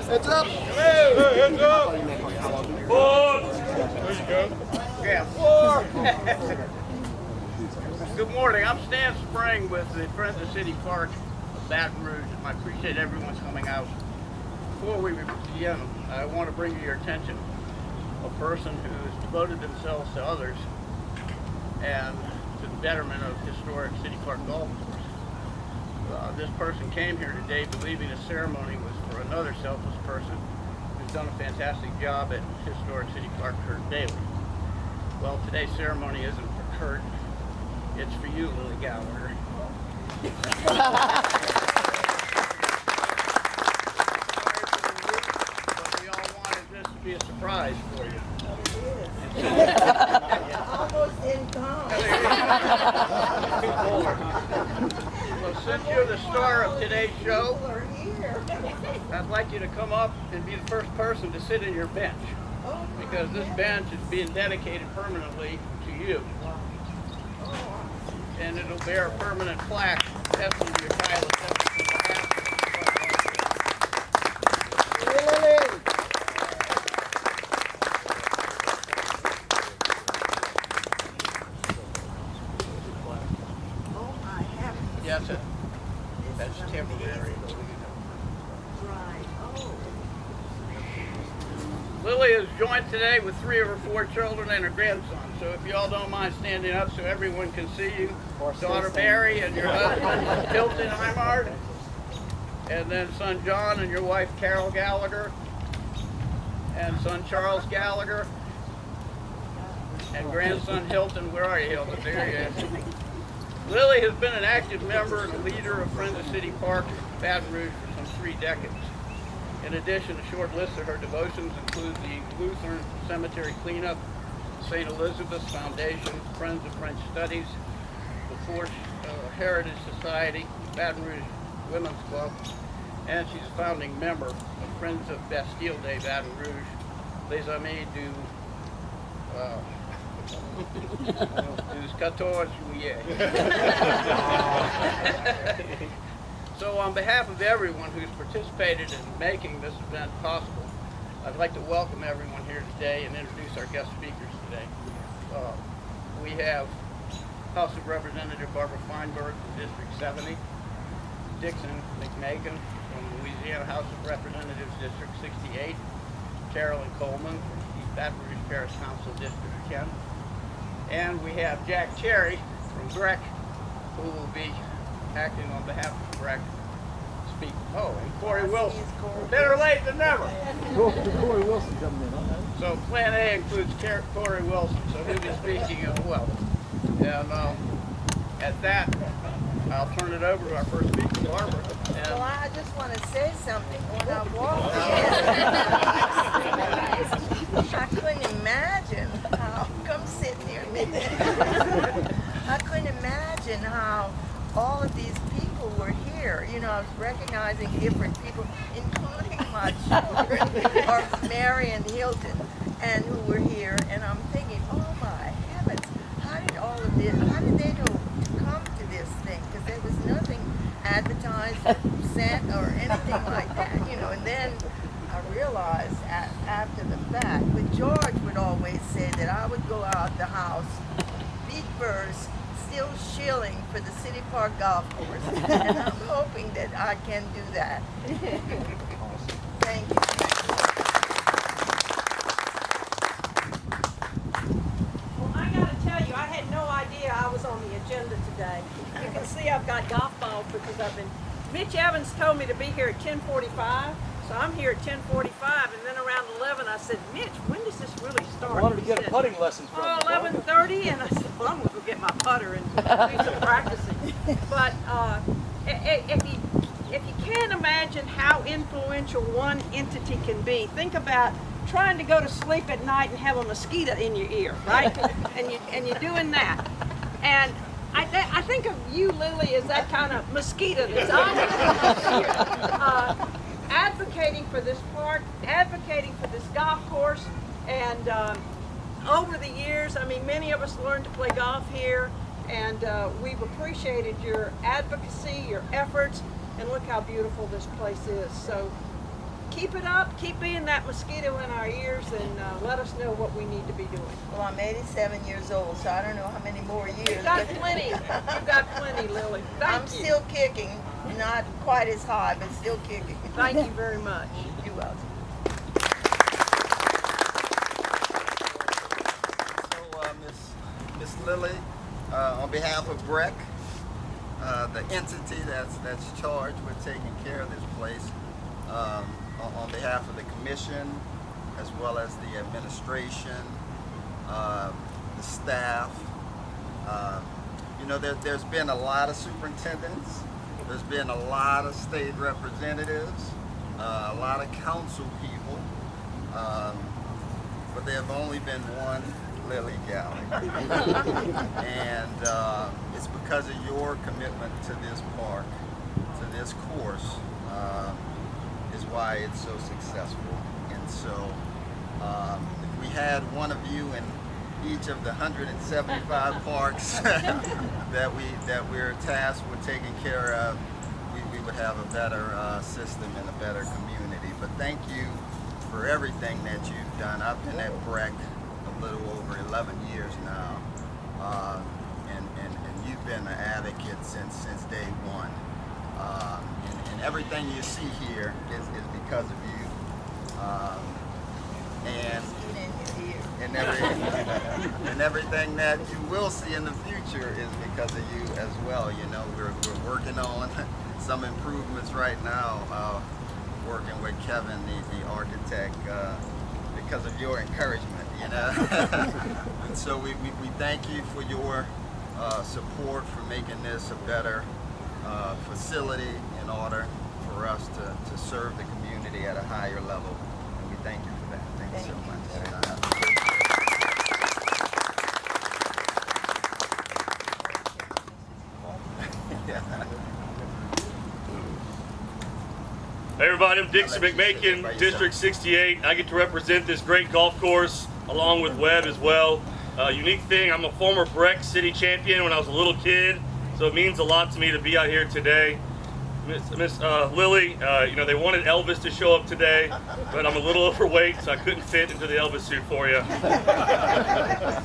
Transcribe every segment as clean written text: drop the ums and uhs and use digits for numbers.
Heads up. Hello. Hey, heads up. Forward. There you go. Yeah, forward. Good morning. I'm Stan Spring with the Friends of City Park Baton Rouge. I appreciate everyone's coming out. Before we begin, I want to bring to your attention a person who has devoted themselves to others and to the betterment of historic City Park golf course. This person came here today believing the ceremony was for another selfless person who's done a fantastic job at historic City Park, Kurt Bailey. Well, today's ceremony isn't for Kurt, it's for you, Lillie Gallagher. But we all wanted this to be a surprise for you. Almost in time. So since you're the star of today's show, I'd like you to come up and be the first person to sit in your bench, because this bench is being dedicated permanently to you. And it'll bear a permanent plaque attesting to your tireless efforts on behalf of Oh, I haven't. Yes, that's temporary. Right. Oh. Lillie is joined today with 3 of her 4 children and her grandson. So if you all don't mind standing up so everyone can see you. Daughter Mary and your husband Hilton Imard. And then son John and your wife Carol Gallagher. And son Charles Gallagher. And grandson Hilton. Where are you, Hilton? There he is. Lillie has been an active member and leader of Friends of City Park Baton Rouge for some 3 decades. In addition, a short list of her devotions include the Lutheran Cemetery Cleanup, St. Elizabeth's Foundation, Friends of French Studies, the Force Heritage Society, Baton Rouge Women's Club, and she's a founding member of Friends of Bastille Day Baton Rouge, Les Amis du 14 Juillet. So on behalf of everyone who's participated in making this event possible, I'd like to welcome everyone here today and introduce our guest speakers today. We have House of Representative Barbara Feinberg from District 70, Dixon McMakin from Louisiana House of Representatives District 68, Carolyn Coleman from East Baton Rouge Parish Council District 10, and we have Jack Cherry from BREC, who will be acting on behalf of BREC. Speak. Oh, and Corey Wilson. Better late than never. Corey Wilson coming in. So Plan A includes Corey Wilson, so he'll be speaking as well. And at that, I'll turn it over to our first speaker, Barbara. Well, I just want to say something. When I walked in, I couldn't imagine how, come sit near me. I couldn't imagine how all of these people were here. You know, I was recognizing different people, including my children, or Mary and Hilton, and who were here. And I'm thinking, oh my heavens, how did all of this, how did they know to come to this thing? Because there was nothing advertised or sent or anything like that, you know. And then I realized after the fact, but George would always say that I would go out the house, feet first, still shilling for the City Park golf course, and I'm hoping that I can do that. Thank you. Well, I gotta tell you, I had no idea I was on the agenda today. You can see I've got golf balls because Mitch Evans told me to be here at 10:45, so I'm here at 10:45, and then around 11 I said, Mitch, when does this really start? I wanted to He get said, putting lessons from you. 11:30, and I said, well, I'm gonna go get my putter and do some practicing. But if you can't imagine how influential one entity can be, think about trying to go to sleep at night and have a mosquito in your ear, right? and you're doing that. And I think of you, Lillie, as that kind of mosquito that's always here, advocating for this park, advocating for this golf course, and over the years, I mean, many of us learned to play golf here, and we've appreciated your advocacy, your efforts, and look how beautiful this place is. So keep it up. Keep being that mosquito in our ears, and let us know what we need to be doing. Well, I'm 87 years old, so I don't know how many more years. You've got plenty. You've got plenty, Lillie. Thank I'm you. still kicking. Not quite as high, but still kicking. Thank you very much. You're welcome. So, Miss Lillie, on behalf of BREC, the entity that's charged with taking care of this place, on behalf of the commission, as well as the administration, the staff, you know, there's been a lot of superintendents, there's been a lot of state representatives, a lot of council people, but there have only been one Lillie Gallagher. And it's because of your commitment to this park, to this course, is why it's so successful. And so if we had one of you in each of the 175 parks that we're tasked with taking care of, we would have a better system and a better community. But thank you for everything that you've done. I've been at BREC a little over 11 years now, and you've been an advocate since day one. And everything you see here is because of you. And everything that you will see in the future is because of you as well. You know, we're working on some improvements right now, working with Kevin, the architect, because of your encouragement, you know. And so we thank you for your support, for making this a better facility in order for us to serve the community at a higher level. And we thank you for that. Thank you so much. Hey everybody, I'm Dixie McMakin, District 68. I get to represent this great golf course along with Webb as well. Unique thing, I'm a former BREC city champion when I was a little kid, so it means a lot to me to be out here today. Miss Lillie, you know, they wanted Elvis to show up today, but I'm a little overweight, so I couldn't fit into the Elvis suit for you.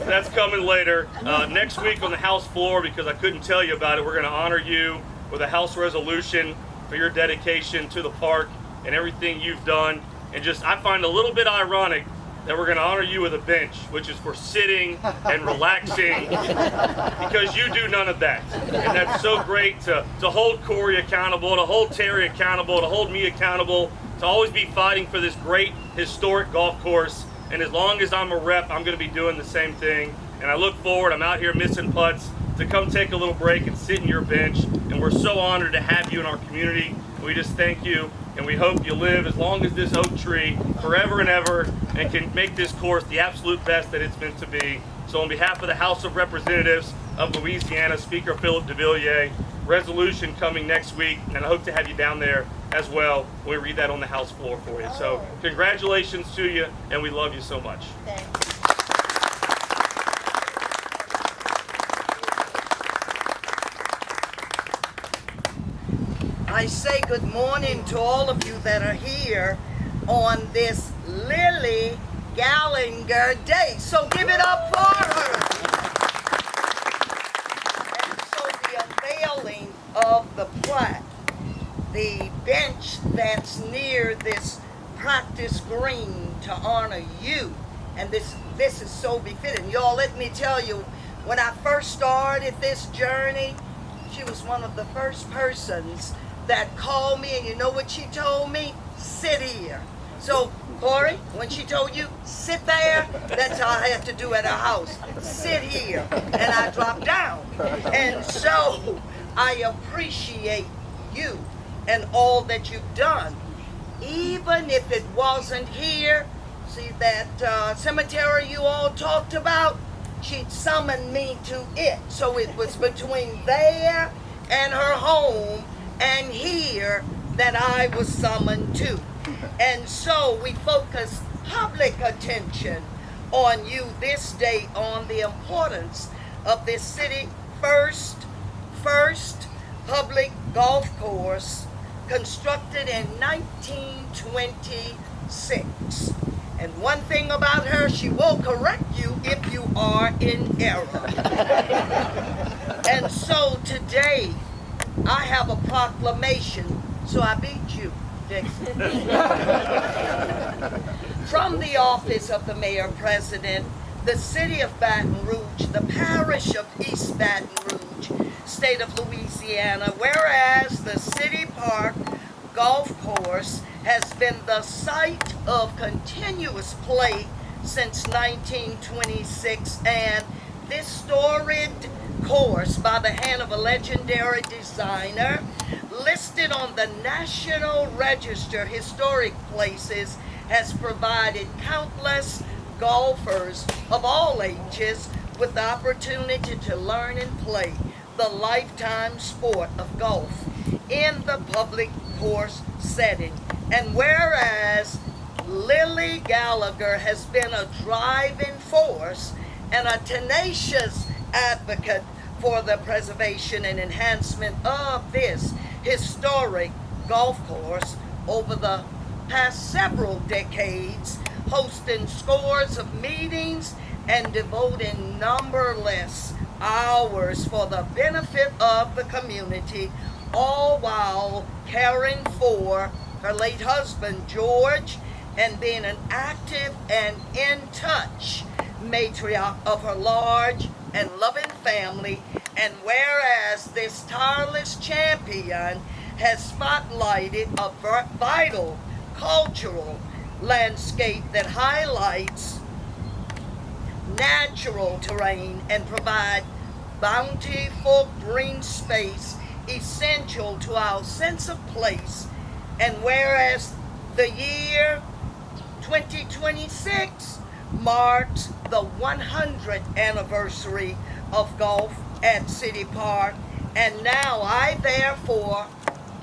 That's coming later. Next week on the House floor, because I couldn't tell you about it, we're going to honor you with a House resolution for your dedication to the park and everything you've done. And just, I find a little bit ironic that we're going to honor you with a bench, which is for sitting and relaxing, because you do none of that. And that's so great to hold Corey accountable, to hold Terry accountable, to hold me accountable, to always be fighting for this great historic golf course. And as long as I'm a rep, I'm going to be doing the same thing. And I look forward, I'm out here missing putts, to come take a little break and sit in your bench. And we're so honored to have you in our community. We just thank you, and we hope you live as long as this oak tree forever and ever, and can make this course the absolute best that it's meant to be. So on behalf of the House of Representatives of Louisiana, Speaker Philip DeVilliers, resolution coming next week, and I hope to have you down there as well when we read that on the House floor for you. So congratulations to you, and we love you so much. Thank you. I say good morning to all of you that are here on this Lillie Gallagher Day. So give it up for her. And so the unveiling of the plaque, the bench that's near this practice green to honor you. And this is so befitting. Y'all, let me tell you, when I first started this journey, she was one of the first persons that called me, and you know what she told me? Sit here. So, Corey, when she told you, sit there, that's all I had to do at her house. Sit here. And I dropped down. And so, I appreciate you and all that you've done. Even if it wasn't here, see that cemetery you all talked about? She'd summoned me to it. So it was between there and her home and here that I was summoned to. And so we focus public attention on you this day, on the importance of this city first public golf course constructed in 1926. And one thing about her, she will correct you if you are in error. And so today, I have a proclamation, so I beat you, Dixon. From the office of the Mayor President, the City of Baton Rouge, the Parish of East Baton Rouge, State of Louisiana, whereas the City Park Golf Course has been the site of continuous play since 1926, and this storied course by the hand of a legendary designer listed on the National Register Historic Places has provided countless golfers of all ages with the opportunity to learn and play the lifetime sport of golf in the public course setting. And whereas Lillie Gallagher has been a driving force and a tenacious advocate for the preservation and enhancement of this historic golf course over the past several decades, hosting scores of meetings and devoting numberless hours for the benefit of the community, all while caring for her late husband, George, and being an active and in-touch matriarch of her large and loving family. And whereas this tireless champion has spotlighted a vital cultural landscape that highlights natural terrain and provide bountiful green space essential to our sense of place. And whereas the year 2026 marks the 100th anniversary of golf at City Park, and now I therefore,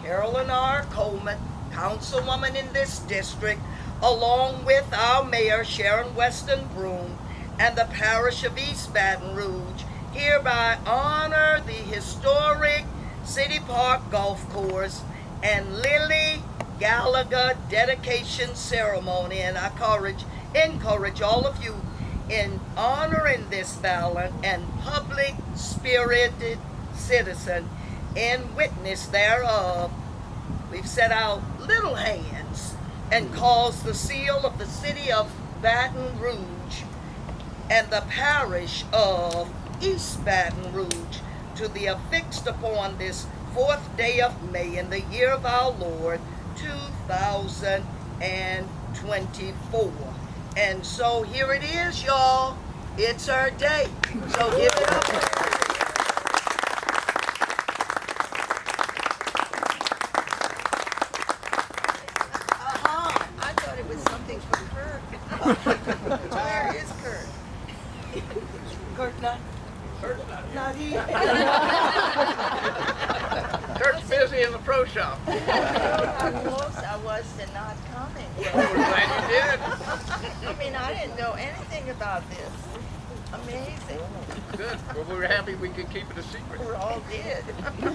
Carolyn R. Coleman, councilwoman in this district, along with our mayor Sharon Weston Broom and the parish of East Baton Rouge, hereby honor the historic City Park Golf Course and Lillie Gallagher dedication ceremony. And I encourage all of you in honoring this valiant and public-spirited citizen. In witness thereof, we've set out little hands and caused the seal of the City of Baton Rouge and the parish of East Baton Rouge to be affixed upon this 4th day of May in the year of our Lord 2024. And so here it is, y'all. It's our day. So give it up. I thought it was something from Kurt. Where is Kurt? Kurt not here. Kurt's busy in the pro shop. How close I was to not coming. Well, we're glad you did. I mean, I didn't know anything about this. Amazing. Good. Well, we were happy we could keep it a secret. We all did.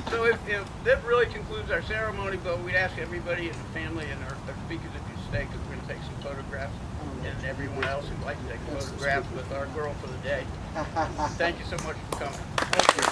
So if that really concludes our ceremony, but we'd ask everybody in the family and our speakers if you stay, because we're going to take some photographs, and everyone else who'd like to take photographs with our girl for the day. Thank you so much for coming. Thank you.